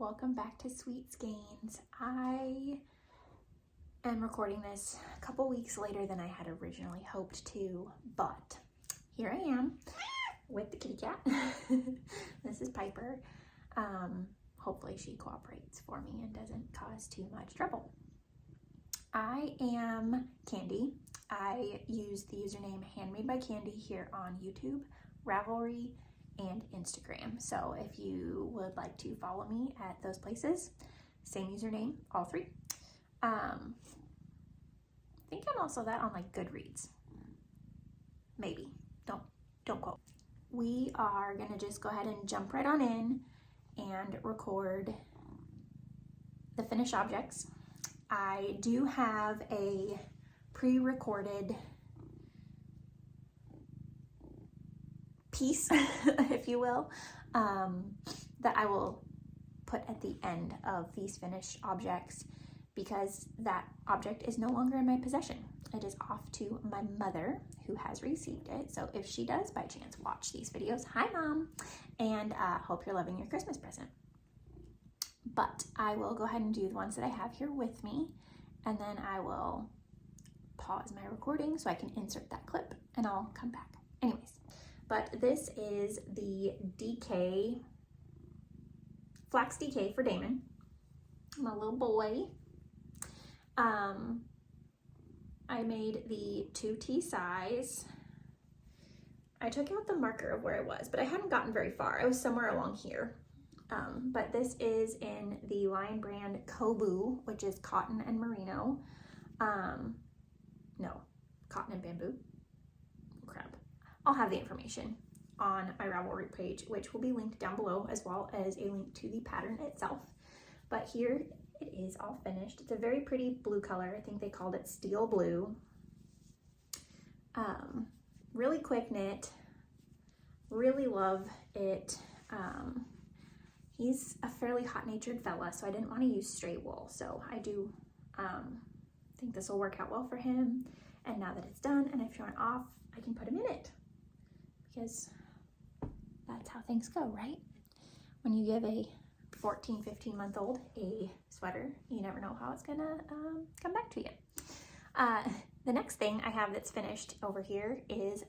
welcome back to Sweet Skeins. I am recording this a couple weeks later than I had originally hoped to, but here I am with the kitty cat. This is Piper. Hopefully she cooperates for me and doesn't cause too much trouble. I am Candy. I use the username Handmade by Candy here on YouTube, Ravelry, and Instagram. So if you would like to follow me at those places, same username, all three. I think I'm also that on like Goodreads. Maybe. Don't quote. We are gonna just go ahead and jump right on in and record the finished objects. I do have a pre-recorded piece, if you will, that I will put at the end of these finished objects because that object is no longer in my possession. It is off to my mother, who has received it. So if she does by chance watch these videos, hi Mom, and hope you're loving your Christmas present. But I will go ahead and do the ones that I have here with me, and then I will pause my recording so I can insert that clip and I'll come back. Anyways, but this is the DK, Flax DK for Damon, my little boy. I made the 2T size. I took out the marker of where I was, but I hadn't gotten very far. I was somewhere along here. But this is in the Lion brand Coboo, which is cotton and merino. No, cotton and bamboo. Crap. I'll have the information on my Ravelry page, which will be linked down below, as well as a link to the pattern itself. But here it is all finished. It's a very pretty blue color. I think they called it steel blue. Really quick knit. Really love it. He's a fairly hot-natured fella, so I didn't want to use straight wool. So I do think this will work out well for him. And now that it's done and I've shown it off, I can put him in it. Because that's how things go, right? When you give a 14, 15-month-old a sweater, you never know how it's gonna come back to you. The next thing I have that's finished over here is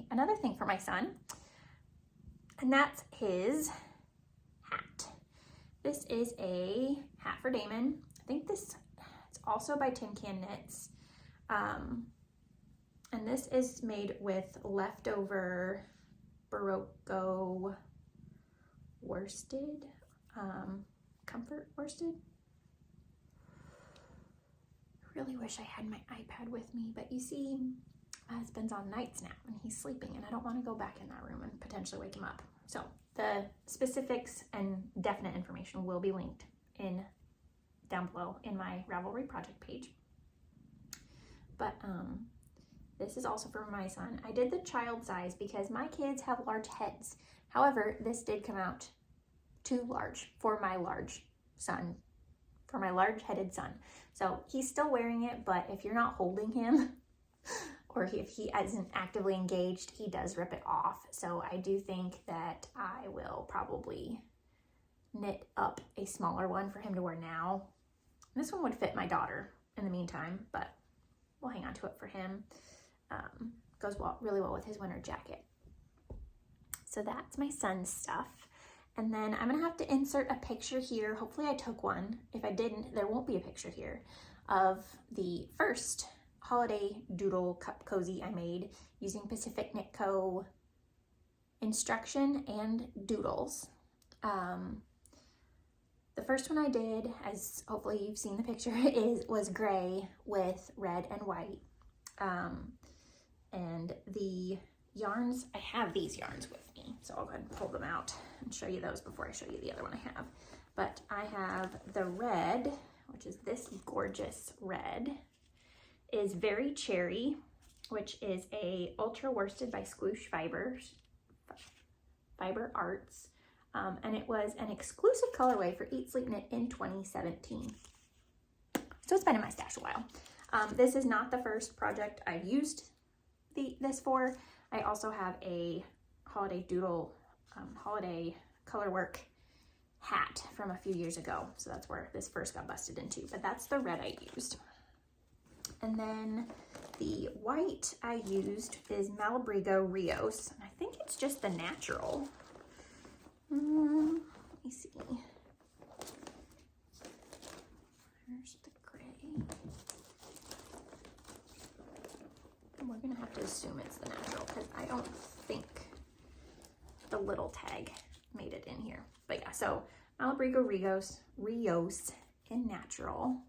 another thing for my son, and that's his hat. This is a hat for Damon. I think it's also by TinCan Knits. And this is made with leftover Berroco worsted, comfort worsted. I really wish I had my iPad with me, but you see, my husband's on nights now and he's sleeping and I don't want to go back in that room and potentially wake him up. So the specifics and definite information will be linked down below in my Ravelry project page. But this is also for my son. I did the child size because my kids have large heads. However, this did come out too large for my large son, for my large-headed son. So he's still wearing it, but if you're not holding him or if he isn't actively engaged, he does rip it off. So I do think that I will probably knit up a smaller one for him to wear now. This one would fit my daughter in the meantime, but we'll hang on to it for him. Goes really well with his winter jacket. So that's my son's stuff. And then I'm gonna have to insert a picture here. Hopefully I took one. If I didn't, there won't be a picture here of the first holiday doodle cup cozy I made using Pacific Knit Co. instruction and doodles. The first one I did, as hopefully you've seen the picture, was gray with red and white. And the yarns, I have these yarns with me, so I'll go ahead and pull them out and show you those before I show you the other one I have. But I have the red, which is this gorgeous red, is Very Cherry, which is a ultra worsted by Squoosh Fiberarts. And it was an exclusive colorway for Eat Sleep Knit in 2017. So it's been in my stash a while. This is not the first project I've used this for. I also have a holiday doodle, holiday color work hat from a few years ago. So that's where this first got busted into, but that's the red I used. And then the white I used is Malabrigo Rios. And I think it's just the natural. Let me see. There's the gray. And we're gonna have to assume it's the natural because I don't think the little tag made it in here. But yeah, so Malabrigo Rios in natural.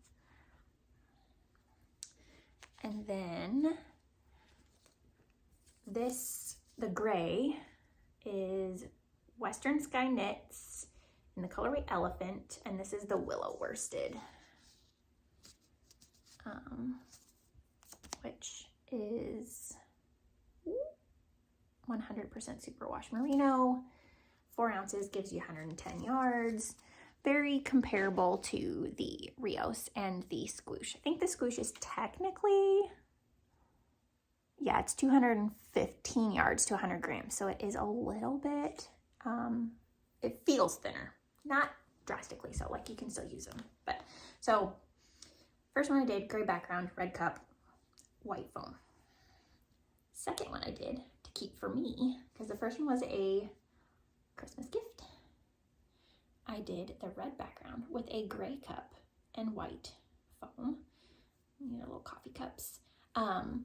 And then the gray is Western Sky Knits in the colorway Elephant, and this is the Willow worsted, which is 100% superwash merino. 4 ounces gives you 110 yards. Very comparable to the Rios and the Squoosh. I think the Squoosh is technically, yeah, it's 215 yards to 100 grams. So it is a little bit, it feels thinner. Not drastically so, like you can still use them. But so first one I did, gray background, red cup, white foam. Second one I did to keep for me, because the first one was a Christmas gift. I did the red background with a gray cup and white foam. You know, little coffee cups. And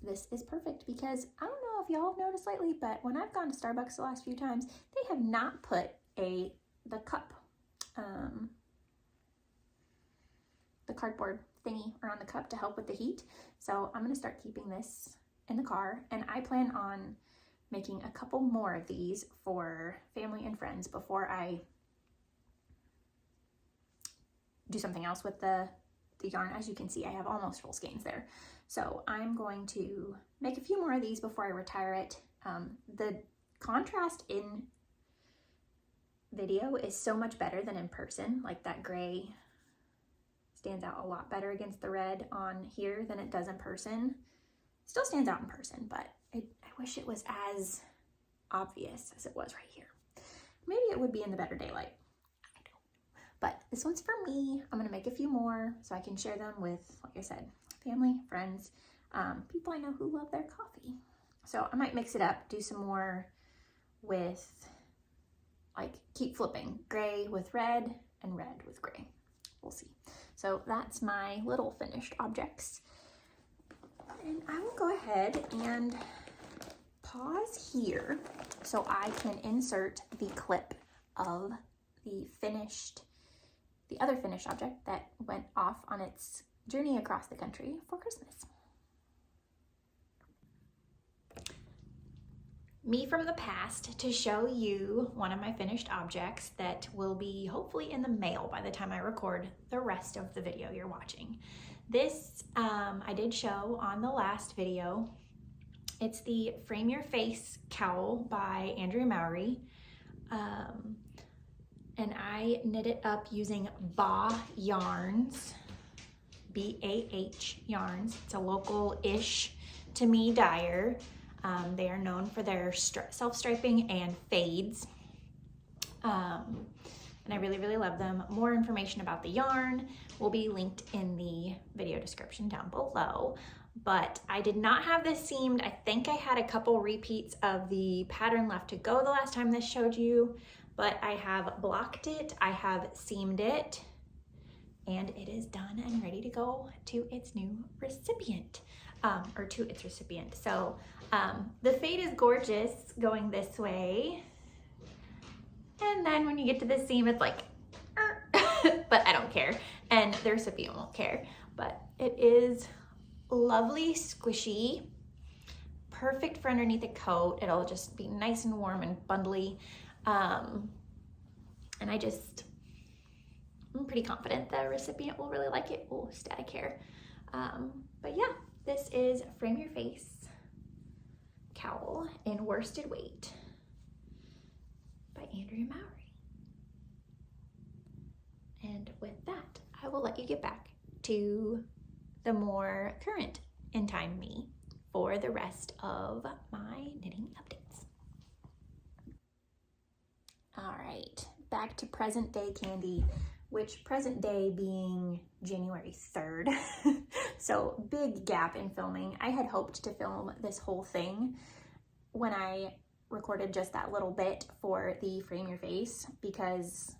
this is perfect because I don't know if y'all have noticed lately, but when I've gone to Starbucks the last few times, they have not put the cup, the cardboard thingy around the cup to help with the heat. So I'm gonna start keeping this in the car, and I plan on making a couple more of these for family and friends before I do something else with the yarn. As you can see, I have almost full skeins there. So I'm going to make a few more of these before I retire it. The contrast in video is so much better than in person. Like that gray stands out a lot better against the red on here than it does in person. Still stands out in person, but I wish it was as obvious as it was right here. Maybe it would be in the better daylight. I don't know. But this one's for me. I'm gonna make a few more so I can share them with, like I said, family, friends, people I know who love their coffee. So I might mix it up, do some more with, like, keep flipping, gray with red and red with gray. We'll see. So that's my little finished objects. And I will go ahead and pause here so I can insert the clip of the other finished object that went off on its journey across the country for Christmas. Me from the past to show you one of my finished objects that will be hopefully in the mail by the time I record the rest of the video you're watching. This I did show on the last video. It's the Frame Your Face cowl by Andrea Mowry. And I knit it up using Bah yarns, B-A-H yarns. It's a local-ish to me dyer. They are known for their self-striping and fades. And I really, really love them. More information about the yarn will be linked in the video description down below. But I did not have this seamed. I think I had a couple repeats of the pattern left to go the last time this showed you, but I have blocked it, I have seamed it, and it is done and ready to go to its new recipient, So the fade is gorgeous going this way. And then when you get to the seam, it's like, but I don't care. And the recipient won't care. But it is lovely, squishy, perfect for underneath a coat. It'll just be nice and warm and bundly. And I'm pretty confident the recipient will really like it. Oh, static hair. But yeah, this is Frame Your Face cowl in worsted weight by Andrea Mowry. And with that, I will let you get back to the more current in time me for the rest of my knitting updates. All right, back to present day candy, which present day being January 3rd. So big gap in filming. I had hoped to film this whole thing when I recorded just that little bit for the Frame Your Face, because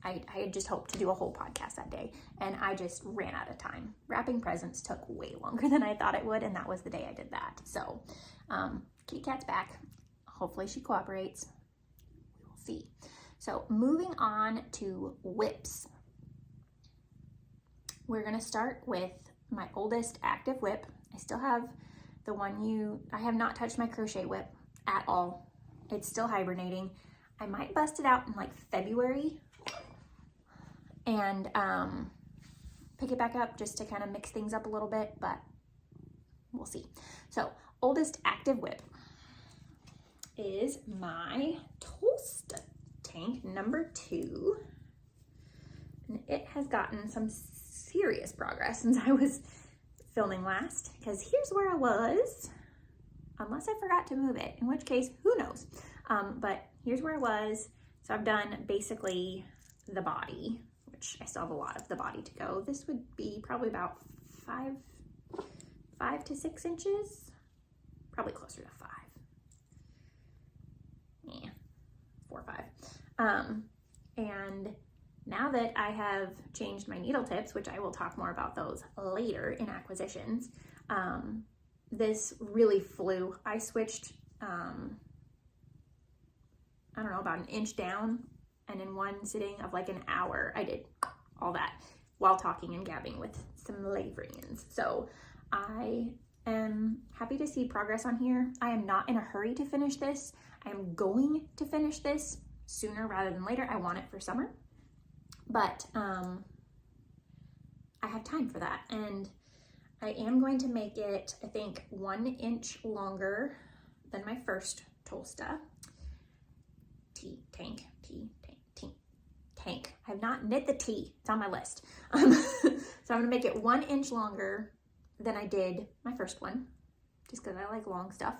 I had just hoped to do a whole podcast that day, and I just ran out of time. Wrapping presents took way longer than I thought it would, and that was the day I did that. So Kitty Cat's back. Hopefully she cooperates. We will see. So moving on to whips. We're gonna start with my oldest active whip. I still have the one I have not touched my crochet whip at all. It's still hibernating. I might bust it out in like February and pick it back up just to kind of mix things up a little bit, but we'll see. So oldest active whip is my Tolsta tank number 2. And it has gotten some serious progress since I was filming last, because here's where I was, unless I forgot to move it, in which case, who knows? But here's where I was. So I've done basically the body, which I still have a lot of the body to go. This would be probably about 5 to 6 inches, probably closer to 5. Yeah, 4 or 5. And now that I have changed my needle tips, which I will talk more about those later in acquisitions, this really flew. I switched, I don't know, about an inch down, and in one sitting of like an hour, I did all that while talking and gabbing with some librarians. So I am happy to see progress on here. I am not in a hurry to finish this. I am going to finish this sooner rather than later. I want it for summer, but I have time for that. And I am going to make it, I think, 1 inch longer than my first Tolsta. Tank. I have not knit the T. It's on my list. So I'm gonna make it 1 inch longer than I did my first one, just because I like long stuff.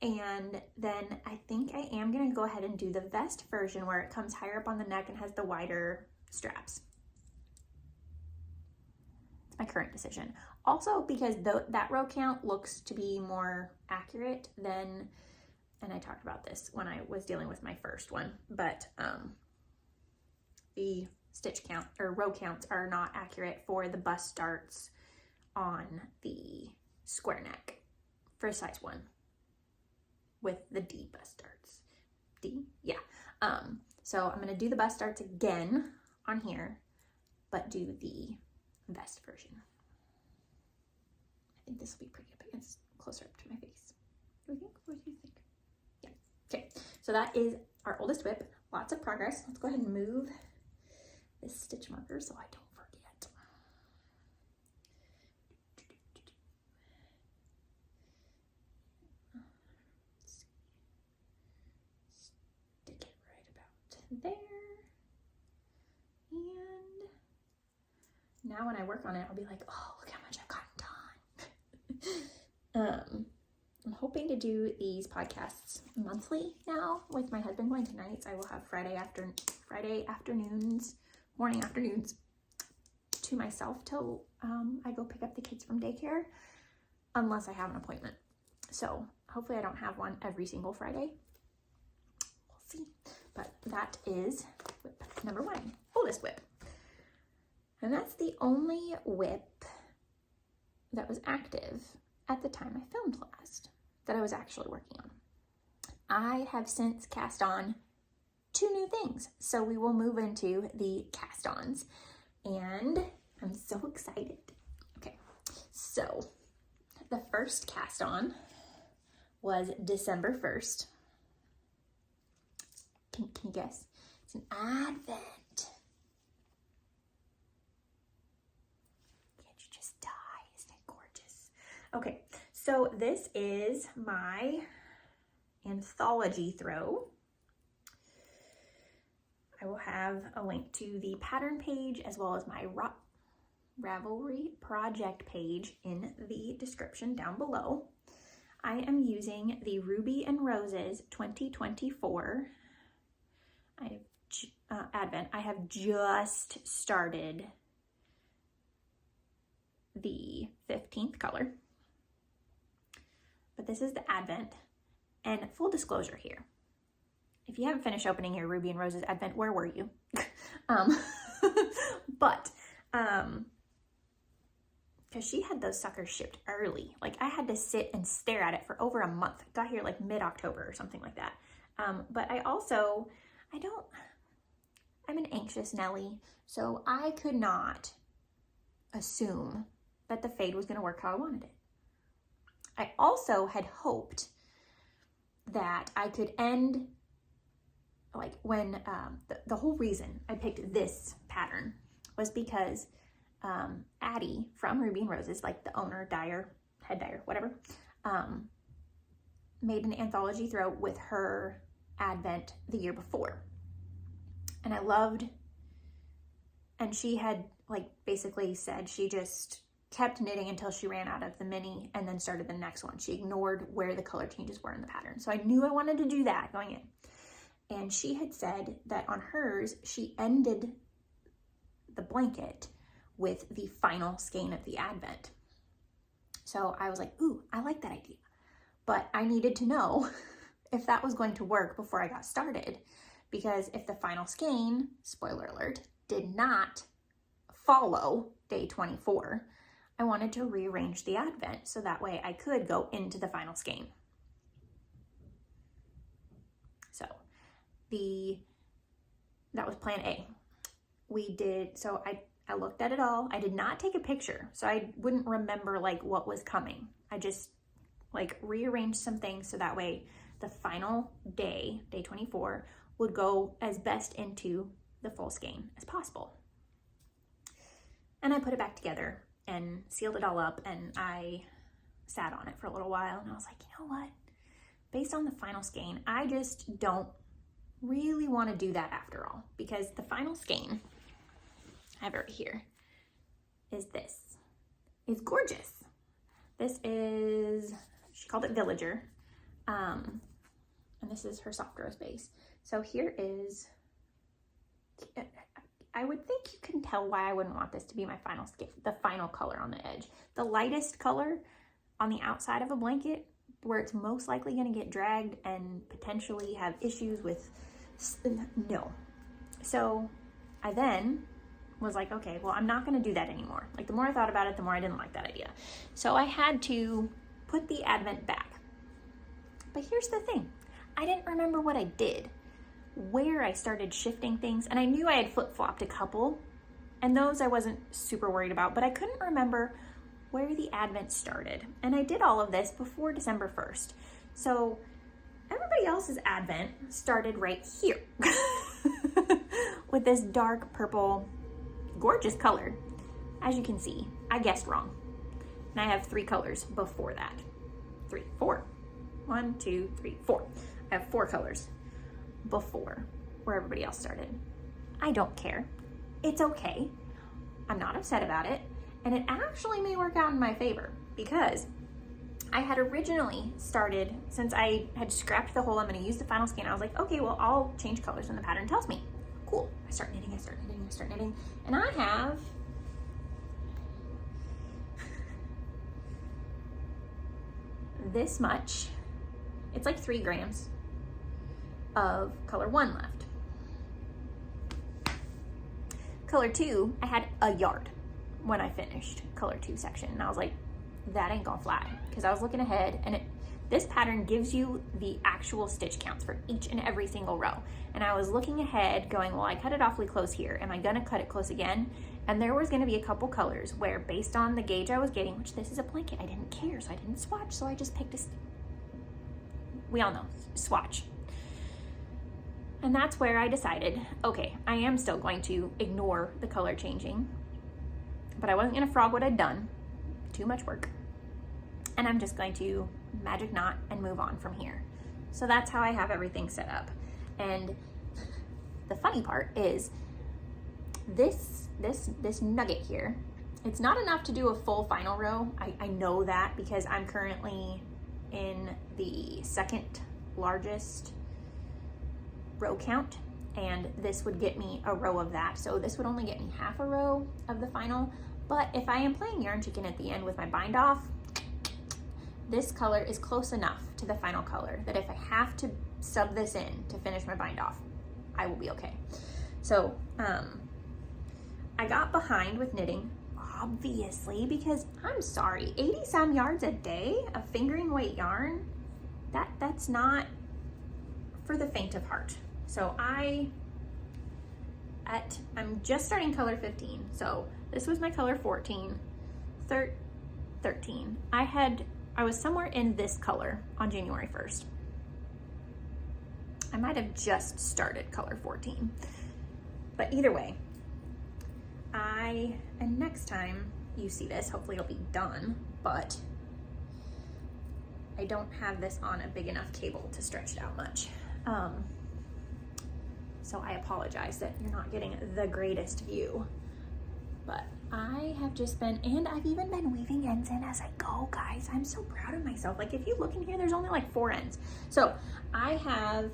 And then I think I am gonna go ahead and do the vest version where it comes higher up on the neck and has the wider straps. It's my current decision. Also because that row count looks to be more accurate than, and I talked about this when I was dealing with my first one, but the stitch count or row counts are not accurate for the bust darts on the square neck for size 1 with the D bust darts. D? Yeah. So I'm gonna do the bust darts again on here, but do the vest version. I think this will be pretty up against, closer up to my face. Do you think? What do you think? Yeah. Okay. So that is our oldest whip. Lots of progress. Let's go ahead and move this stitch marker so I don't forget. Stick it right about there. And now when I work on it, I'll be like, oh, look how much I've gotten done. I'm hoping to do these podcasts monthly now. With my husband going to nights, I will have Friday afternoons, morning afternoons to myself till I go pick up the kids from daycare, unless I have an appointment. So hopefully I don't have one every single Friday. We'll see. But that is whip number 1, oldest whip. And that's the only whip that was active at the time I filmed last, that I was actually working on. I have since cast on 2 new things, so we will move into the cast-ons, and I'm so excited. Okay, so the first cast-on was December 1st. Can you guess? It's an advent. Can't you just die? Isn't it gorgeous? Okay, so this is my Anthology throw. I will have a link to the pattern page as well as my Ravelry project page in the description down below. I am using the Ruby and Roses 2024. I have advent, I have just started the 15th color, but this is the advent. And full disclosure here, if you haven't finished opening your Ruby and Roses advent, where were you? But because she had those suckers shipped early, like I had to sit and stare at it for over a month. Got here like mid-October or something like that. But I'm an anxious Nelly, so I could not assume that the fade was going to work how I wanted it. I also had hoped that I could end, like when, the whole reason I picked this pattern was because Addie from Ruby and Roses, like the owner, dyer, head dyer, whatever, made an anthology throw with her advent the year before. And I loved, and she had like basically said she just kept knitting until she ran out of the mini and then started the next one. She ignored where the color changes were in the pattern. So I knew I wanted to do that going in. And she had said that on hers, she ended the blanket with the final skein of the advent. So I was like, ooh, I like that idea. But I needed to know if that was going to work before I got started, because if the final skein, spoiler alert, did not follow day 24, I wanted to rearrange the advent so that way I could go into the final skein. So that was plan A. I looked at it all. I did not take a picture, so I wouldn't remember like what was coming. I just like rearranged some things so that way the final day, day 24, would go as best into the full skein as possible. And I put it back together and sealed it all up, and I sat on it for a little while, and I was like, you know what? Based on the final skein, I just don't really want to do that after all, because the final skein, I have it right here, is this. It's gorgeous. This is, she called it Villager, and this is her soft rose base. So here is, I would think you can tell why I wouldn't want this to be my final skein, the final color on the edge. The lightest color on the outside of a blanket, where it's most likely going to get dragged and potentially have issues with, no. So I then was like, okay, well, I'm not going to do that anymore. Like the more I thought about it, the more I didn't like that idea. So I had to put the advent back. But here's the thing. I didn't remember what I did, where I started shifting things. And I knew I had flip-flopped a couple, and those I wasn't super worried about, but I couldn't remember where the advent started. And I did all of this before December 1st. So everybody else's advent started right here with this dark purple, gorgeous color. As you can see, I guessed wrong. And I have 3 colors before that. 4. 1, 2, 3, 4. I have 4 colors before where everybody else started. I don't care. It's okay. I'm not upset about it. And it actually may work out in my favor, because I had originally started, since I had scrapped the whole, I'm going to use the final skein, I was like, okay, well, I'll change colors when the pattern tells me. Cool. I start knitting, and I have this much, it's like 3 grams of color 1 left. Color 2, I had a yard when I finished color 2 section, and I was like, that ain't gonna fly, because I was looking ahead, and this pattern gives you the actual stitch counts for each and every single row. And I was looking ahead going, well, I cut it awfully close here. Am I gonna cut it close again? And there was gonna be a couple colors where, based on the gauge I was getting, which this is a blanket, I didn't care, so I didn't swatch, so I just picked we all know, swatch. And that's where I decided, okay, I am still going to ignore the color changing, but I wasn't gonna frog what I'd done, too much work. And I'm just going to magic knot and move on from here. So that's how I have everything set up. And the funny part is this nugget here, it's not enough to do a full final row. I know that, because I'm currently in the 2nd largest row count, and this would get me a row of that. So this would only get me half a row of the final, but if I am playing Yarn Chicken at the end with my bind off, this color is close enough to the final color that if I have to sub this in to finish my bind off, I will be okay. So I got behind with knitting, obviously, because I'm sorry, 80 some yards a day of fingering weight yarn, that's not for the faint of heart. So I'm just starting color 15. So this was my color 14, 13. I was somewhere in this color on January 1st. I might have just started color 14, but either way, and next time you see this, hopefully it'll be done, but I don't have this on a big enough cable to stretch it out much. So I apologize that you're not getting the greatest view, but I have just been, and I've even been weaving ends in as I go, guys. I'm so proud of myself. Like, if you look in here, there's only like 4 ends. So I have,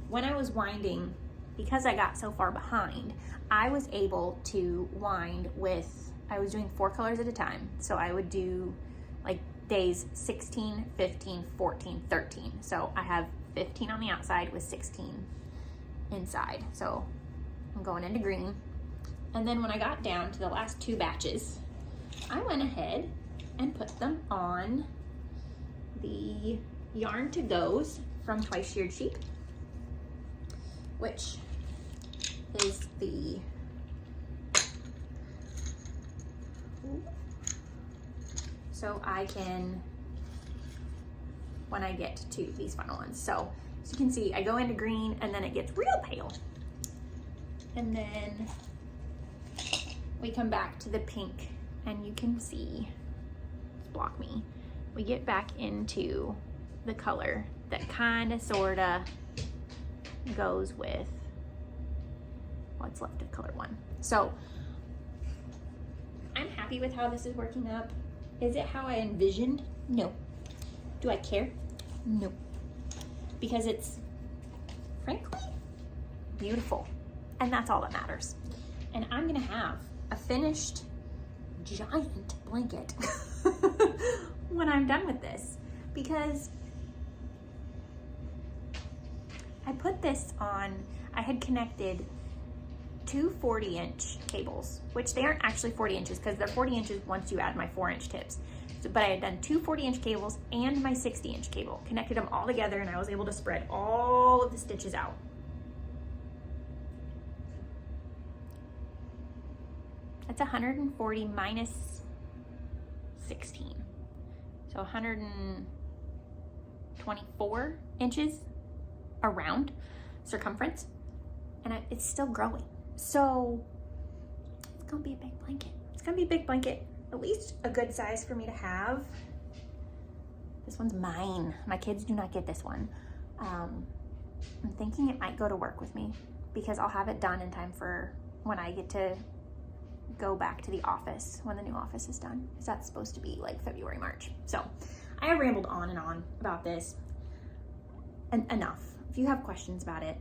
when I was winding, because I got so far behind, I was able to wind with, I was doing 4 colors at a time. So I would do like days 16, 15, 14, 13. So I have 15 on the outside with 16 inside. So I'm going into green. And then when I got down to the last 2 batches, I went ahead and put them on the Yarn to Goes from Twice Sheared Sheep, which is the, so I can, when I get to these final ones. So as you can see, I go into green and then it gets real pale. And then we come back to the pink and you can see, block me, we get back into the color that kind of sort of goes with what's left of color 1. So I'm happy with how this is working up. Is it how I envisioned? No. Do I care? No. Because it's frankly beautiful, and that's all that matters. And I'm gonna have a finished giant blanket when I'm done with this, because I put this on, I had connected 2 40-inch cables, which they aren't actually 40 inches because they're 40 inches once you add my 4-inch tips. So, but I had done 2 40-inch cables and my 60-inch cable, connected them all together, and I was able to spread all of the stitches out. That's 140 minus 16. So 124 inches around circumference, and it's still growing. So it's gonna be a big blanket. It's gonna be a big blanket, at least a good size for me to have. This one's mine. My kids do not get this one. I'm thinking it might go to work with me because I'll have it done in time for when I get to go back to the office when the new office is done. Because that's supposed to be like February, March. So I have rambled on and on about this. And enough. If you have questions about it,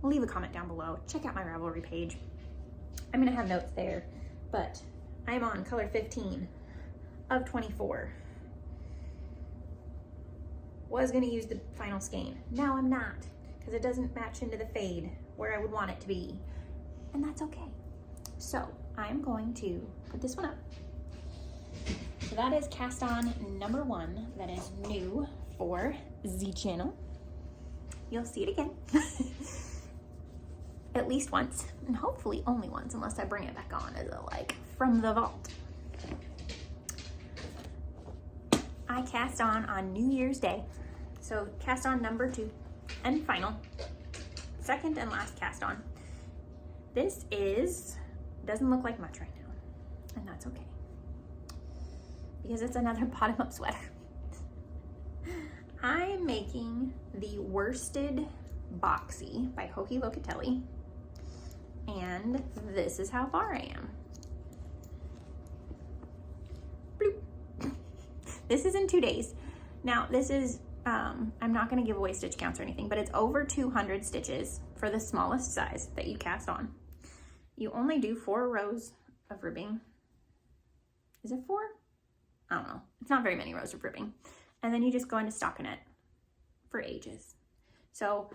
leave a comment down below. Check out my Ravelry page. I'm gonna have notes there, but I'm on color 15 of 24. Was gonna use the final skein. Now I'm not, because it doesn't match into the fade where I would want it to be. And that's okay. So I'm going to put this one up. So that is cast on number 1. That is new for Z channel. You'll see it again. At least once, and hopefully only once, unless I bring it back on as a like from the vault. I cast on New Year's Day. So cast on number 2 and final. Second and last cast on. This doesn't look like much right now, and that's okay, because it's another bottom up sweater. I'm making the worsted Boxy by Locatelli, and this is how far I am. Bloop. This is in 2 days. Now this is I'm not going to give away stitch counts or anything, but it's over 200 stitches for the smallest size that you cast on. You only do 4 rows of ribbing. Is it 4? I don't know. It's not very many rows of ribbing. And then you just go into stockinette for ages. So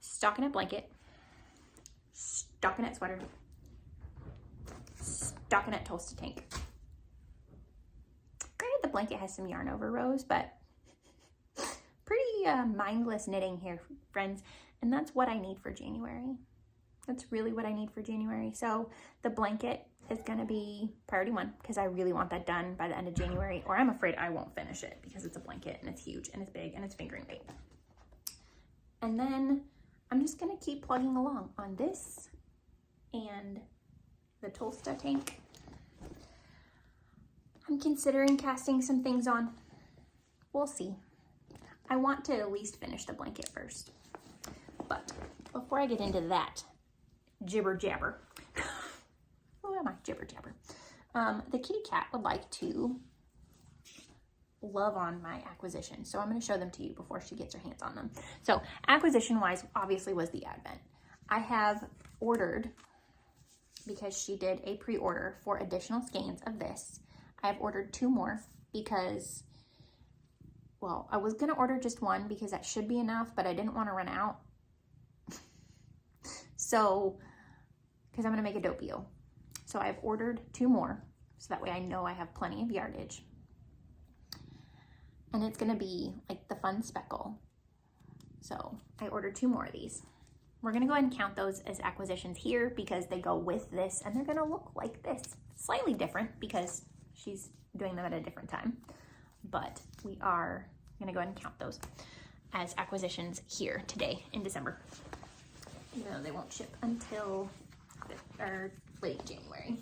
stockinette blanket, stockinette sweater, stockinette Tolsta tank. Granted, the blanket has some yarn over rows, but pretty mindless knitting here, friends. And that's what I need for January. That's really what I need for January. So the blanket is going to be priority 1 because I really want that done by the end of January, or I'm afraid I won't finish it because it's a blanket and it's huge and it's big and it's fingering weight. And then I'm just going to keep plugging along on this and the Tolsta tank. I'm considering casting some things on. We'll see. I want to at least finish the blanket first. But before I get into that jibber jabber, who am I? Jibber jabber. The kitty cat would like to love on my acquisition. So I'm going to show them to you before she gets her hands on them. So acquisition wise, obviously was the Advent. I have ordered, because she did a pre-order for additional skeins of this. I have ordered 2 more because, well, I was going to order just 1 because that should be enough, but I didn't want to run out. So, because I'm going to make a doppio. So I've ordered 2 more, so that way I know I have plenty of yardage. And it's going to be like the fun speckle. So I ordered 2 more of these. We're going to go ahead and count those as acquisitions here because they go with this and they're going to look like this. Slightly different because she's doing them at a different time. But we are going to go ahead and count those as acquisitions here today in December. Even though they won't ship until late January.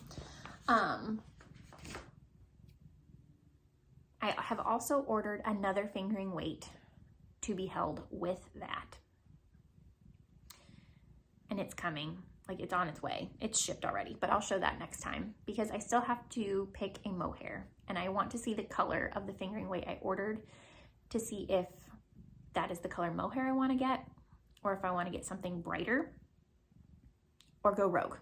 I have also ordered another fingering weight to be held with that. And it's coming, like it's on its way. It's shipped already, but I'll show that next time because I still have to pick a mohair and I want to see the color of the fingering weight I ordered to see if that is the color mohair I want to get or if I want to get something brighter or go rogue.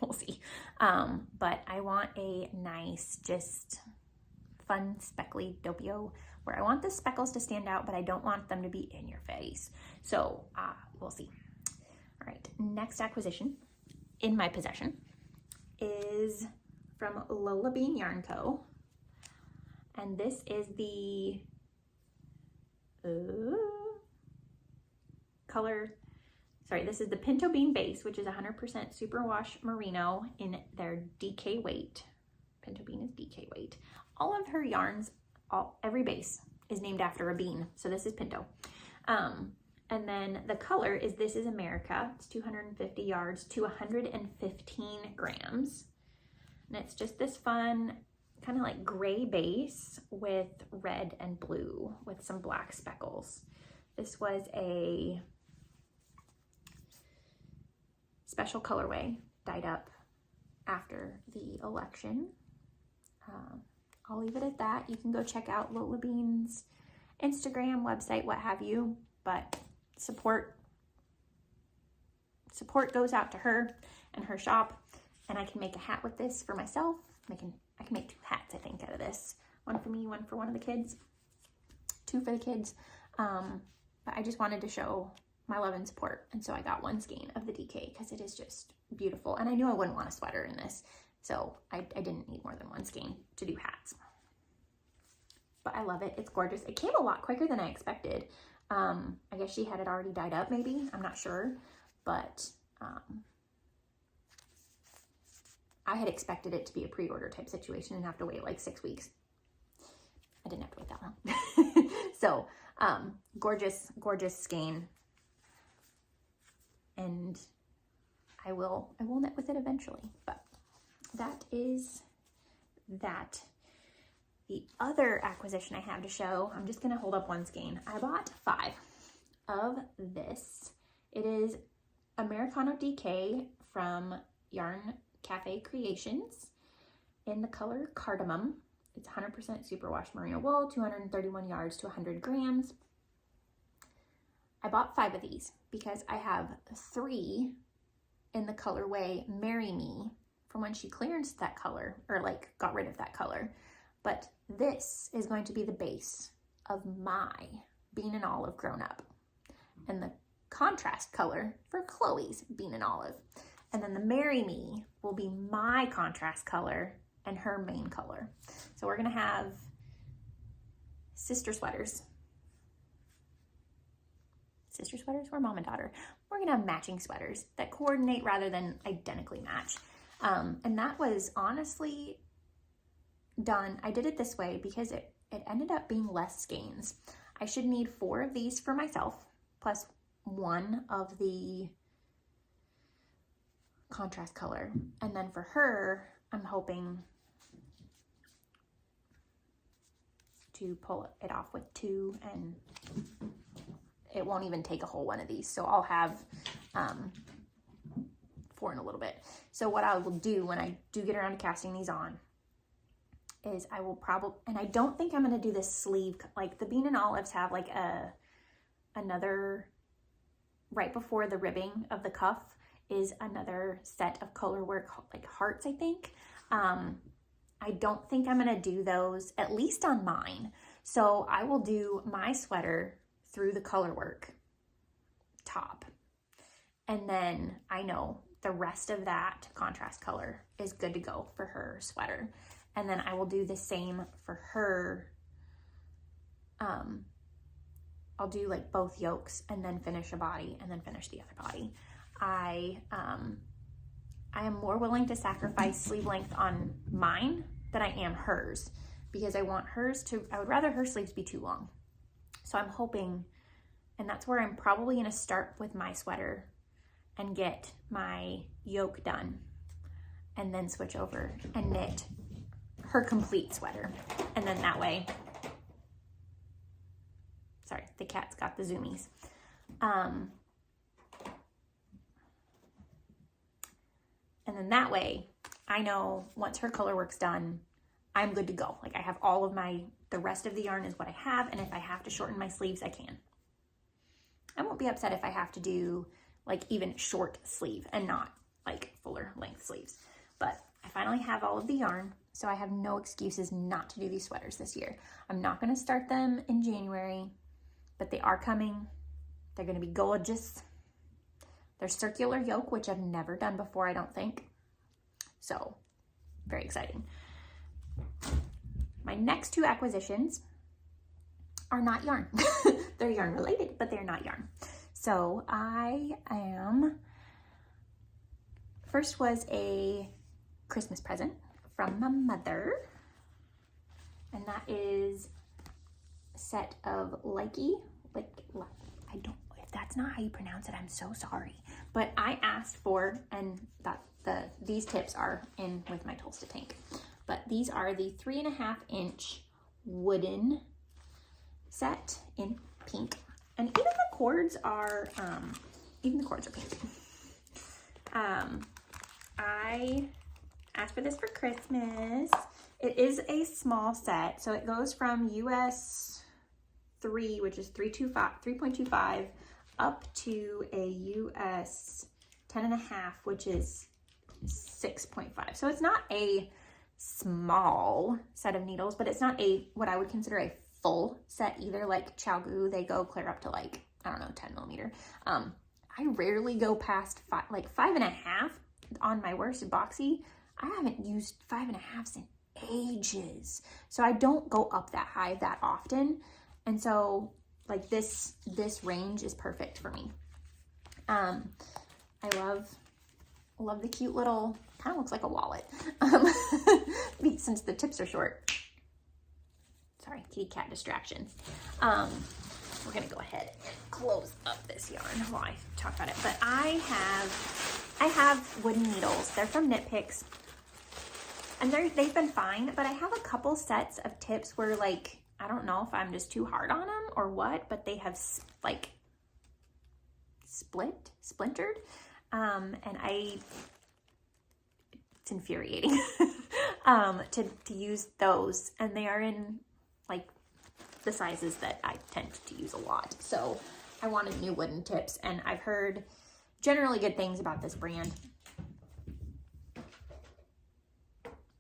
We'll see. But I want a nice, just fun speckly doppio where I want the speckles to stand out, but I don't want them to be in your face. So we'll see. All right, next acquisition in my possession is from Lola Bean Yarn Co. And this is the this is the Pinto Bean base, which is 100% superwash merino in their DK weight. Pinto Bean is DK weight. All of her yarns, every base is named after a bean. So this is Pinto. And then the color is This Is America. It's 250 yards to 115 grams. And it's just this fun kind of like gray base with red and blue with some black speckles. This was a special colorway dyed up after the election. I'll leave it at that. You can go check out Lola Bean's Instagram, website, what have you, but support goes out to her and her shop, and I can make a hat with this for myself. I can make 2 hats, I think, out of this. One for me, one for one of the kids, 2 for the kids. But I just wanted to show my love and support, and so I got 1 skein of the DK because it is just beautiful, and I knew I wouldn't want a sweater in this, so I didn't need more than 1 skein to do hats. But I love it. It's gorgeous. It came a lot quicker than I expected. I guess she had it already dyed up, maybe. I'm not sure. But I had expected it to be a pre-order type situation and have to wait like 6 weeks. I didn't have to wait that long. So, gorgeous, gorgeous skein. And I will knit with it eventually. But that is that. The other acquisition I have to show, I'm just going to hold up 1 skein. I bought 5 of this. It is Americano DK from Yarn Cafe Creations in the color Cardamom. It's 100% superwash merino wool, 231 yards to 100 grams. I bought 5 of these because I have 3 in the colorway Marry Me from when she clearanced that color, or like got rid of that color. But this is going to be the base of my Bean and Olive Grown Up. And the contrast color for Chloe's Bean and Olive. And then the Marry Me will be my contrast color and her main color. So we're gonna have sister sweaters. Sister sweaters? We're mom and daughter. We're gonna have matching sweaters that coordinate rather than identically match. And that was honestly done. I did it this way because it ended up being less skeins. I should need 4 of these for myself, plus 1 of the contrast color. And then for her, I'm hoping to pull it off with 2, and it won't even take a whole one of these. So I'll have 4 in a little bit. So what I will do when I do get around to casting these on is I will probably, and I don't think I'm going to do this sleeve, like the Bean and Olives have like another, right before the ribbing of the cuff is another set of color work, like hearts, I think. I don't think I'm going to do those, at least on mine. So I will do my sweater through the color work top. And then I know the rest of that contrast color is good to go for her sweater. And then I will do the same for her. I'll do like both yokes and then finish a body and then finish the other body. I am more willing to sacrifice sleeve length on mine than I am hers, because I want hers to, I would rather her sleeves be too long. So I'm hoping, and that's where I'm probably going to start with my sweater and get my yoke done, and then switch over and knit her complete sweater. And then that way, sorry, the cat's got the zoomies. And then that way, I know once her color work's done, I'm good to go. Like I have all of the rest of the yarn is what I have, and if I have to shorten my sleeves, I can. I won't be upset if I have to do like even short sleeve and not like fuller length sleeves. But I finally have all of the yarn, so I have no excuses not to do these sweaters this year. I'm not gonna start them in January, but they are coming. They're gonna be gorgeous. They're circular yoke, which I've never done before, I don't think. So, very exciting. My next 2 acquisitions are not yarn. They're yarn related, but they're not yarn. So first was a Christmas present from my mother. And that is a set of if that's not how you pronounce it, I'm so sorry. But I asked for, and these tips are in with my Tolsta tank. But these are the 3.5-inch wooden set in pink. And even the cords are pink. I asked for this for Christmas. It is a small set, so it goes from US 3, which is 3.25, up to a US 10.5, which is 6.5. So it's not a small set of needles, but it's not what I would consider a full set either. Like Chalgoo, they go clear up to like, I don't know, 10 millimeter. I rarely go past 5.5 on my worst Boxy. I haven't used 5.5s in ages. So I don't go up that high that often. And so like this range is perfect for me. I love the cute little, kind of looks like a wallet, since the tips are short. Sorry, kitty cat distractions. We're gonna go ahead and close up this yarn while I talk about it. But I have wooden needles. They're from Knit Picks, and they've been fine. But I have a couple sets of tips where, like, I don't know if I'm just too hard on them or what, but they have like splintered, and it's infuriating to use those, and they are in like the sizes that I tend to use a lot. So I wanted new wooden tips, and I've heard generally good things about this brand.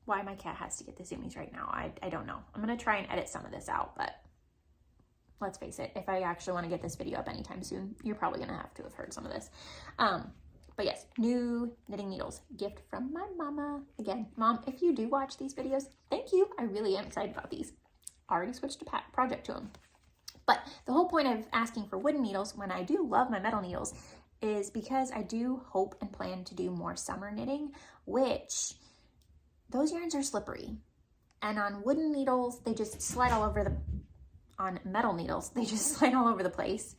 Why my cat has to get the zoomies right now, I don't know. I'm going to try and edit some of this out, but let's face it, if I actually want to get this video up anytime soon, you're probably going to have heard some of this. But yes, new knitting needles, gift from my mama. Again, Mom, if you do watch these videos, thank you. I really am excited about these. Already switched a project to them. But the whole point of asking for wooden needles when I do love my metal needles is because I do hope and plan to do more summer knitting, which those yarns are slippery. And on wooden needles, they just slide all over on metal needles, they just slide all over the place.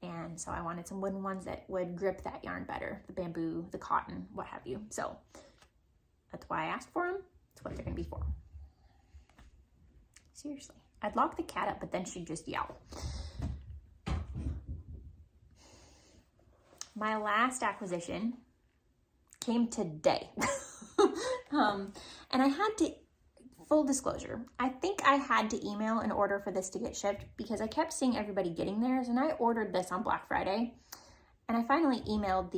And so I wanted some wooden ones that would grip that yarn better, the bamboo, the cotton, what have you. So that's why I asked for them. That's what they're gonna be for. Seriously, I'd lock the cat up, but then she'd just yell. My last acquisition came today. And I had to, full disclosure, I think I had to email in order for this to get shipped because I kept seeing everybody getting theirs, and I ordered this on Black Friday, and I finally emailed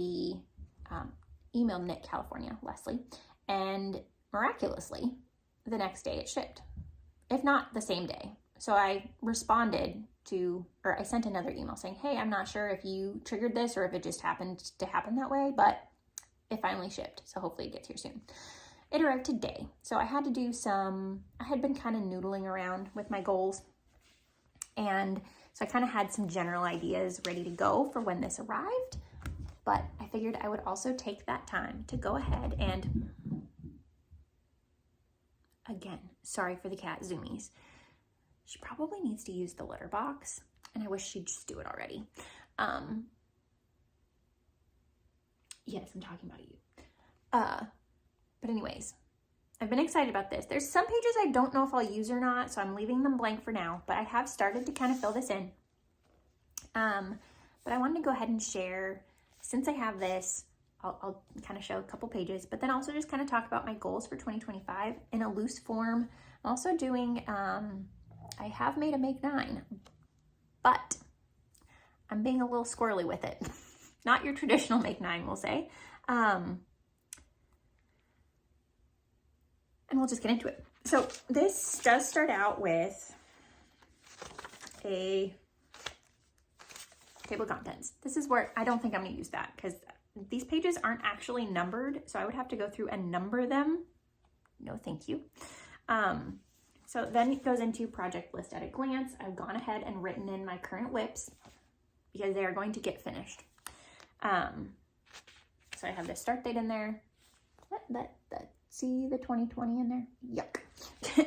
Knit California, Leslie, and miraculously, the next day it shipped, if not the same day. So I responded or I sent another email saying, hey, I'm not sure if you triggered this or if it just happened to happen that way, but it finally shipped, so hopefully it gets here soon. It arrived today, so I had to do I had been kind of noodling around with my goals, and so I kind of had some general ideas ready to go for when this arrived, but I figured I would also take that time to go ahead and, again, sorry for the cat zoomies. She probably needs to use the litter box, and I wish she'd just do it already. Yes, I'm talking about you. But anyways, I've been excited about this. There's some pages I don't know if I'll use or not, so I'm leaving them blank for now, but I have started to kind of fill this in. But I wanted to go ahead and share, since I have this, I'll kind of show a couple pages, but then also just kind of talk about my goals for 2025 in a loose form. I'm also doing, I have made a Make 9, but I'm being a little squirrely with it. Not your traditional Make 9, we'll say. And we'll just get into it. So this does start out with a table of contents. This is where I don't think I'm going to use that because these pages aren't actually numbered. So I would have to go through and number them. No, thank you. So then it goes into project list at a glance. I've gone ahead and written in my current whips because they are going to get finished. So I have the start date in there. See the 2020 in there? Yuck.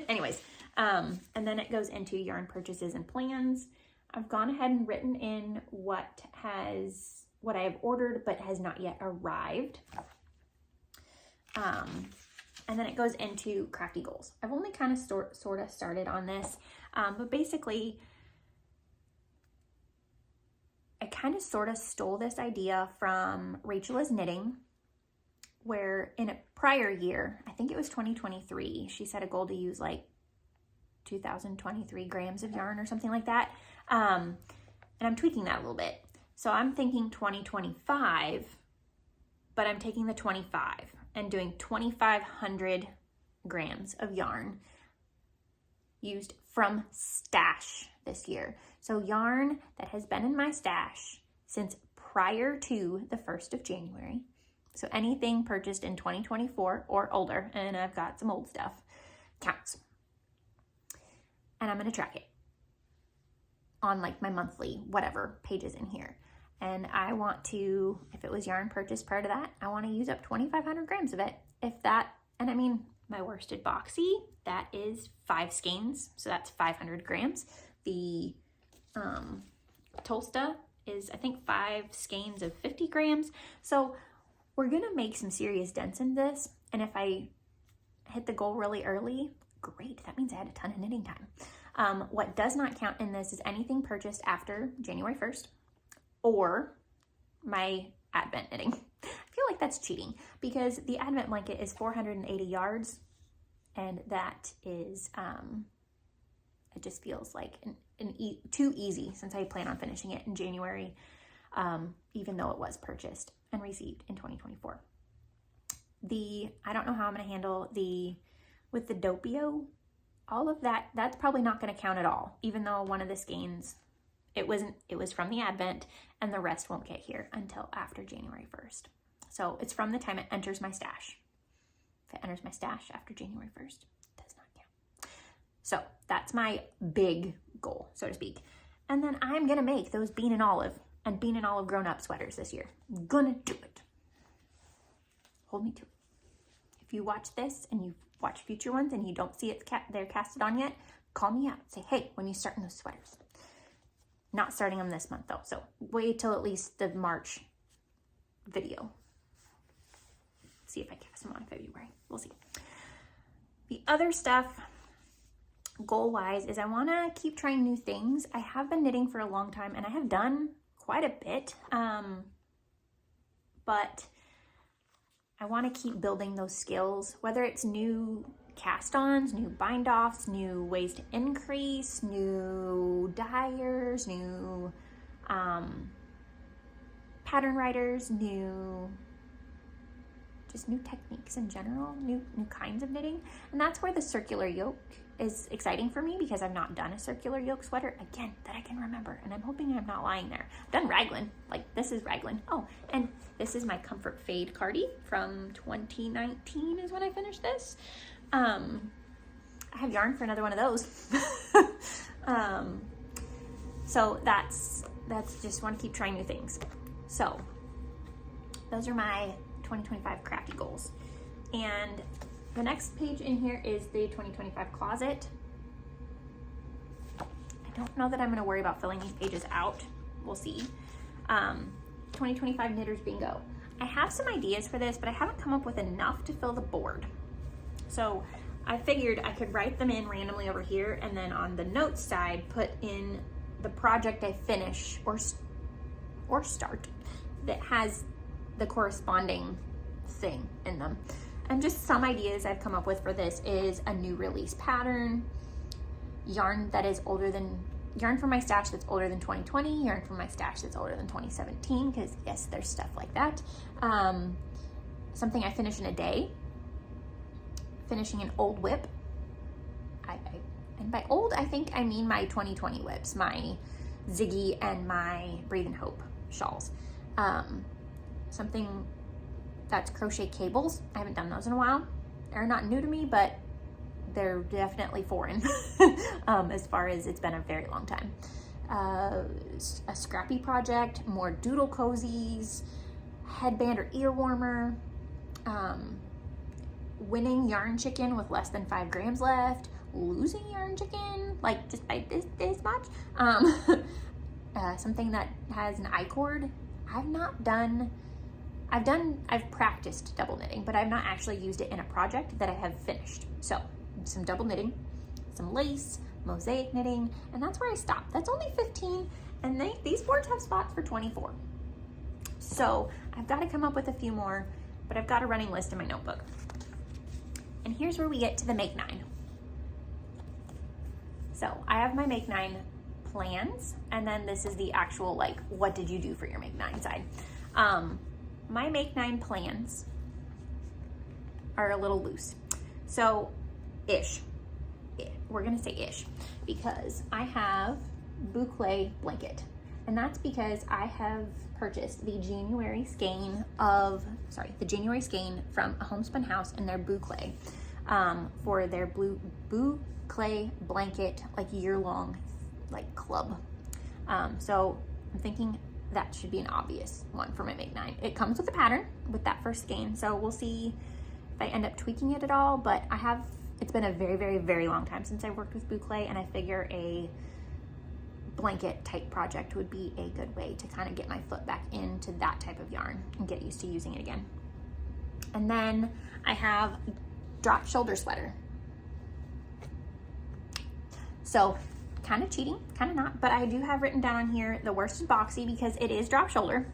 Anyways, and then it goes into yarn purchases and plans. I've gone ahead and written in what I have ordered but has not yet arrived. And then it goes into crafty goals. I've only kind of sort of started on this, but basically I kind of sort of stole this idea from Rachel is Knitting, where in a prior year, I think it was 2023, she set a goal to use like 2,023 grams of yarn or something like that. And I'm tweaking that a little bit. So I'm thinking 2025, but I'm taking the 25 and doing 2,500 grams of yarn used from stash this year. So yarn that has been in my stash since prior to the 1st of January. So anything purchased in 2024 or older, and I've got some old stuff, counts. And I'm going to track it on like my monthly whatever pages in here. And I want to, if it was yarn purchased prior to that, I want to use up 2,500 grams of it. If that, and I mean, my worsted Boxy, that is 5 skeins, so that's 500 grams. The Tolsta is, I think, 5 skeins of 50 grams. So we're going to make some serious dents in this. And if I hit the goal really early, great. That means I had a ton of knitting time. What does not count in this is anything purchased after January 1st or my Advent knitting. I feel like that's cheating because the Advent blanket is 480 yards. And that is, it just feels like an too easy since I plan on finishing it in January, even though it was purchased and received in 2024. I don't know how I'm going to handle with the Doppio, all of that, that's probably not going to count at all, even though one of the skeins, it was from the Advent, and the rest won't get here until after January 1st. So it's from the time it enters my stash. If it enters my stash after January 1st, it does not count. So that's my big goal, so to speak. And then I'm going to make those bean and olive grown up sweaters this year. I'm gonna do it. Hold me to it. If you watch this and you watch future ones and you don't see they're casted on yet, call me out. Say, hey, when you starting those sweaters? Not starting them this month though, so wait till at least the March video. See if I cast them on February. We'll see. The other stuff, goal-wise, is I want to keep trying new things. I have been knitting for a long time, and I have done quite a bit, but I want to keep building those skills, whether it's new cast-ons, new bind-offs, new ways to increase, new dyers, new pattern writers, just new techniques in general, new kinds of knitting. And that's where the circular yoke is exciting for me, because I've not done a circular yoke sweater, again, that I can remember. And I'm hoping I'm not lying there. I've done raglan, like this is raglan. Oh, and this is my Comfort Fade cardie from 2019 is when I finished this. I have yarn for another one of those. So that's just want to keep trying new things. So those are my 2025 crafty goals. And the next page in here is the 2025 closet. I don't know that I'm going to worry about filling these pages out. We'll see. 2025 Knitters Bingo. I have some ideas for this, but I haven't come up with enough to fill the board. So I figured I could write them in randomly over here, and then on the notes side, put in the project I finish or start that has the corresponding thing in them. And just some ideas I've come up with for this is a new release pattern, yarn from my stash that's older than 2020, yarn from my stash that's older than 2017, because yes, there's stuff like that. Something I finish in a day, finishing an old whip. And by old, I think I mean my 2020 whips, my Ziggy and my Breathe and Hope shawls. Something that's crochet cables. I haven't done those in a while. They're not new to me, but they're definitely foreign as far as it's been a very long time. A scrappy project, more Doodle Cozies, headband or ear warmer, winning yarn chicken with less than 5 grams left, losing yarn chicken, like just by this much. Something that has an I-cord. I've practiced double knitting, but I've not actually used it in a project that I have finished. So some double knitting, some lace, mosaic knitting, and that's where I stopped. That's only 15, and these boards have spots for 24. So I've got to come up with a few more, but I've got a running list in my notebook. And here's where we get to the Make 9. So I have my Make 9 plans, and then this is the actual, like, what did you do for your Make 9 side. My Make 9 plans are a little loose. So, ish. We're going to say ish because I have boucle blanket. And that's because I have purchased the January skein from a homespun house in their boucle for their boucle blanket, like year-long, like club. So I'm thinking that should be an obvious one for my Make 9. It comes with a pattern with that first skein, so we'll see if I end up tweaking it at all, but it's been a very, very, very long time since I worked with boucle, and I figure a blanket type project would be a good way to kind of get my foot back into that type of yarn and get used to using it again. And then I have drop shoulder sweater. So kind of cheating, kind of not, but I do have written down on here the worsted boxy because it is drop shoulder,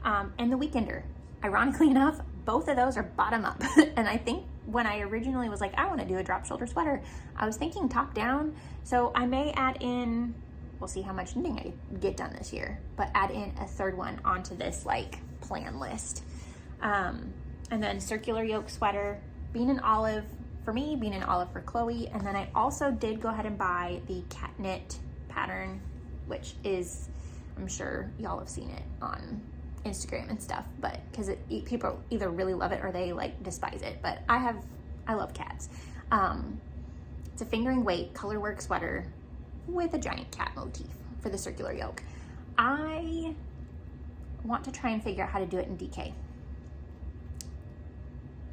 and the weekender. Ironically enough, both of those are bottom up. And I think when I originally was like, I want to do a drop shoulder sweater, I was thinking top down. So I may add in we'll see how much knitting I get done this year, but add in a third one onto this like plan list. And then circular yoke sweater, bean and olive for me, bean and olive for Chloe. And then I also did go ahead and buy the cat knit pattern, which is, I'm sure y'all have seen it on Instagram and stuff, but because people either really love it or they like despise it, but I love cats. It's a fingering weight colorwork sweater with a giant cat motif for the circular yoke. I want to try and figure out how to do it in DK,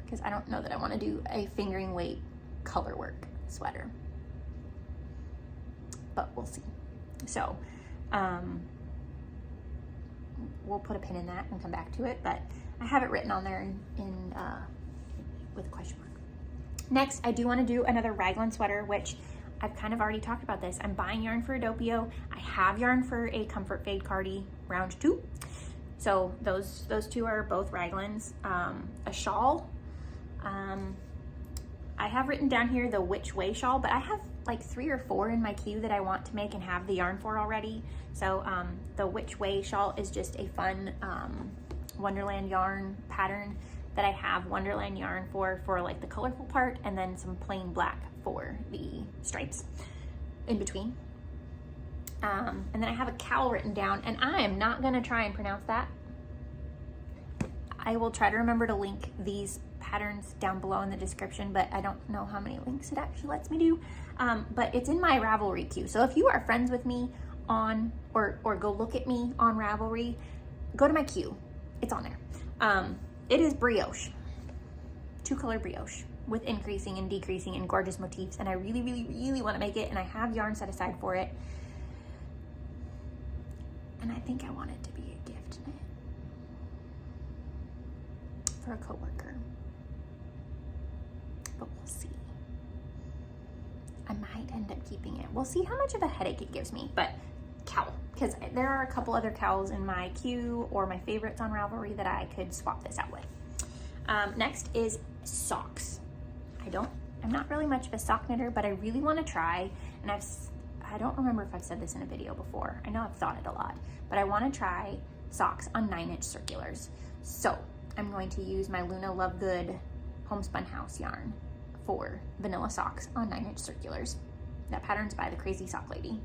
because I don't know that I want to do a fingering weight colorwork sweater, but we'll see. So we'll put a pin in that and come back to it, but I have it written on there with a question mark. Next, I do want to do another raglan sweater, which I've kind of already talked about this. I'm buying yarn for a doppio. I have yarn for a comfort fade cardie round 2. So those two are both raglans. A shawl. I have written down here the which way shawl, but I have like 3 or 4 in my queue that I want to make and have the yarn for already. So the which way shawl is just a fun Wonderland yarn pattern that I have Wonderland yarn for like the colorful part, and then some plain black for the stripes in between. And then I have a cowl written down, and I am not gonna try and pronounce that. I will try to remember to link these patterns down below in the description, but I don't know how many links it actually lets me do. But it's in my Ravelry queue. So if you are friends with me on, or go look at me on Ravelry, go to my queue. It's on there. It is brioche, 2-color brioche with increasing and decreasing and gorgeous motifs. And I really, really, really want to make it. And I have yarn set aside for it. And I think I want it to be a gift knit for a coworker. But we'll see. I might end up keeping it. We'll see how much of a headache it gives me, but cowl, because there are a couple other cowls in my queue or my favorites on Ravelry that I could swap this out with. Next is socks. I'm not really much of a sock knitter, but I really want to try, and I don't remember if I've said this in a video before. I know I've thought it a lot, but I want to try socks on 9-inch circulars. So I'm going to use my Luna Lovegood Homespun House yarn for vanilla socks on 9-inch circulars. That pattern's by the Crazy Sock Lady.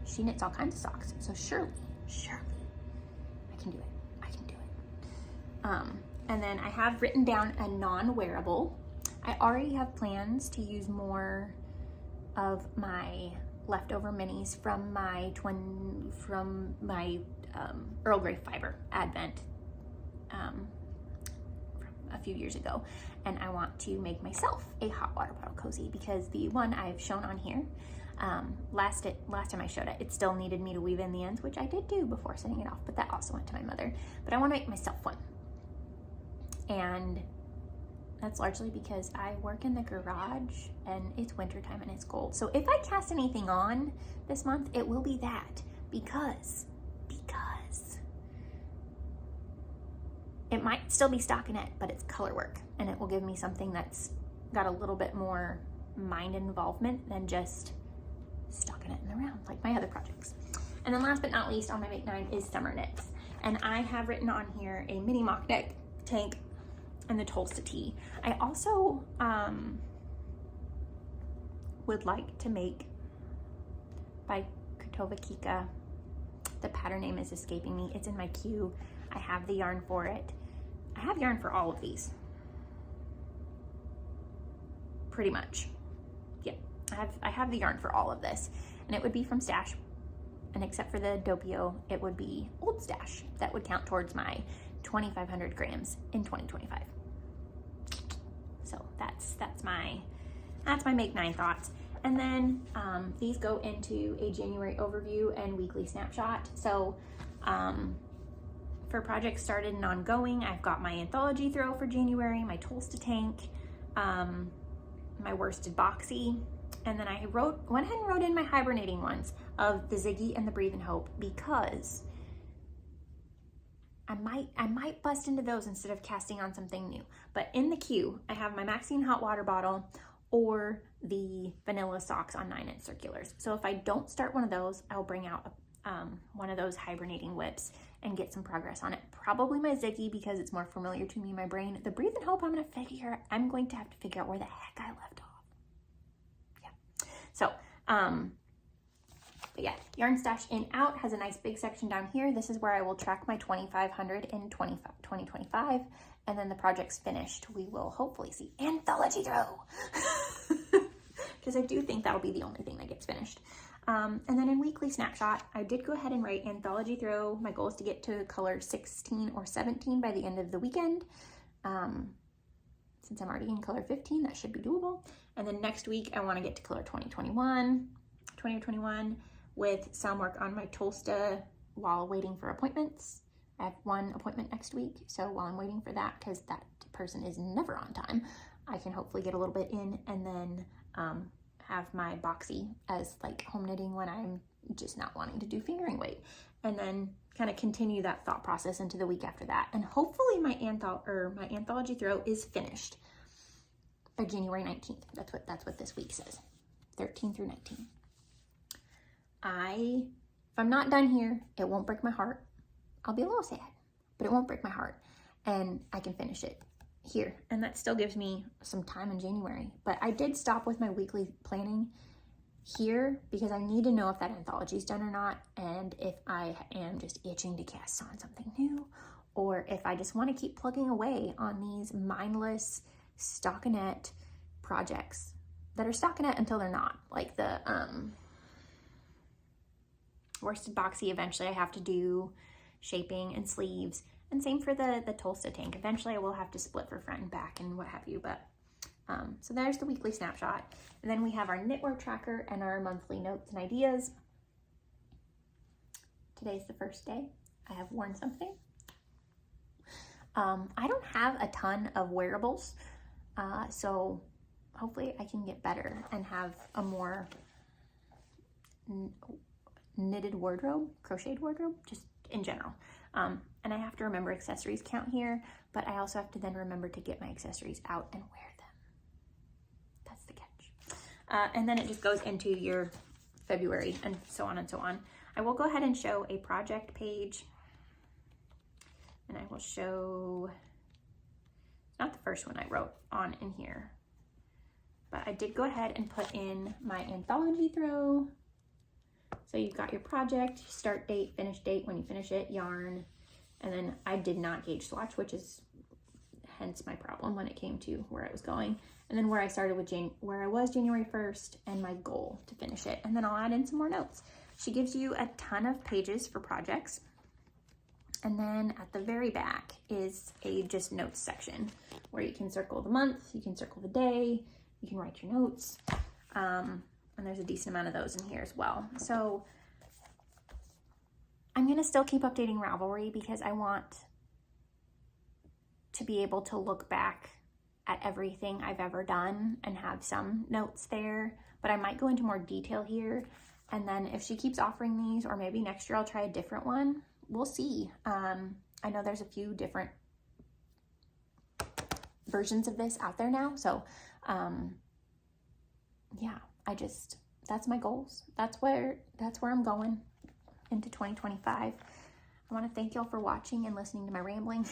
She knits all kinds of socks, so surely, I can do it. And then I have written down a non-wearable. I already have plans to use more of my leftover minis from my Earl Grey fiber advent from a few years ago, and I want to make myself a hot water bottle cozy, because the one I've shown on here, last time I showed it, it still needed me to weave in the ends, which I did do before sending it off, but that also went to my mother. But I want to make myself one, and that's largely because I work in the garage and it's wintertime and it's cold. So if I cast anything on this month, it will be that, because it might still be stockinette, but it's color work, and it will give me something that's got a little bit more mind involvement than just stockinette in the round like my other projects. And then last but not least on my Make 9 is summer knits. And I have written on here a mini mock neck tank and the Tolsta tee. I also would like to make by Kotova Kika. The pattern name is escaping me. It's in my queue. I have the yarn for it. I have yarn for all of these. Pretty much. Yeah, I have the yarn for all of this. And it would be from Stash. And except for the doppio, it would be Old Stash. That would count towards my 2,500 grams in 2025. So that's my Make 9 thoughts. And then these go into a January overview and weekly snapshot. So for projects started and ongoing, I've got my Anthology throw for January, my Tolsta tank, my worsted Boxy, and then I went ahead and wrote in my hibernating ones of the Ziggy and the Breathe and Hope, because I might bust into those instead of casting on something new. But in the queue, I have my Maxine hot water bottle, or the vanilla socks on 9-inch circulars. So if I don't start one of those, I'll bring out one of those hibernating whips and get some progress on it. Probably my Ziggy because it's more familiar to me in my brain. The Breathe and Hope, I'm going to have to figure out where the heck I left off. Yeah. So, but yeah, Yarn Stash In Out has a nice big section down here. This is where I will track my 2,500 in 2025. And then the project's finished. We will hopefully see Anthology Throw. Because I do think that'll be the only thing that gets finished. And then in Weekly Snapshot, I did go ahead and write Anthology Throw. My goal is to get to color 16 or 17 by the end of the weekend. Since I'm already in color 15, that should be doable. And then next week, I want to get to color 20 or 21 with some work on my Tolsta while waiting for appointments. I have one appointment next week, so while I'm waiting for that, because that person is never on time, I can hopefully get a little bit in and then have my Boxy as like home knitting when I'm just not wanting to do fingering weight, and then kind of continue that thought process into the week after that. And hopefully my Anthology Throw is finished by January 19th. That's what this week says, 13 through 19. If I'm not done here, it won't break my heart. I'll be a little sad, but it won't break my heart, and I can finish it here. And that still gives me some time in January. But I did stop with my weekly planning here because I need to know if that anthology is done or not, and if I am just itching to cast on something new, or if I just want to keep plugging away on these mindless stockinette projects that are stockinette until they're not. Like the worsted Boxy, eventually I have to do shaping and sleeves, and same for the Tolsta tank. Eventually I will have to split for front and back and what have you, but so there's the weekly snapshot. And then we have our knitwear tracker and our monthly notes and ideas. Today's the first day I have worn something. I don't have a ton of wearables, so hopefully I can get better and have a more knitted wardrobe, crocheted wardrobe, just in general. And I have to remember accessories count here, but I also have to then remember to get my accessories out and wear them. That's the catch. And then it just goes into your February and so on and so on. I will go ahead and show a project page, and I will show, not the first one I wrote on in here, but I did go ahead and put in my Anthology Throw. So you've got your project, start date, finish date, when you finish it, yarn, and then I did not gauge swatch, which is hence my problem when it came to where I was going. And then where I started with where I was January 1st and my goal to finish it. And then I'll add in some more notes. She gives you a ton of pages for projects. And then at the very back is a just notes section where you can circle the month, you can circle the day, you can write your notes. And there's a decent amount of those in here as well. So I'm going to still keep updating Ravelry because I want to be able to look back at everything I've ever done and have some notes there. But I might go into more detail here. And then if she keeps offering these, or maybe next year I'll try a different one, we'll see. I know there's a few different versions of this out there now. So yeah. That's my goals. That's where I'm going into 2025. I want to thank y'all for watching and listening to my rambling.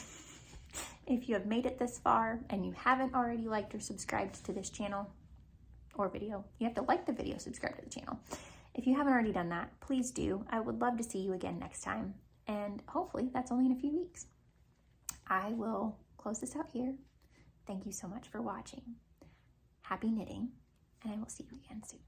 If you have made it this far and you haven't already liked or subscribed to this channel or video, you have to like the video, subscribe to the channel. If you haven't already done that, please do. I would love to see you again next time. And hopefully that's only in a few weeks. I will close this out here. Thank you so much for watching. Happy knitting. And I will see you again soon.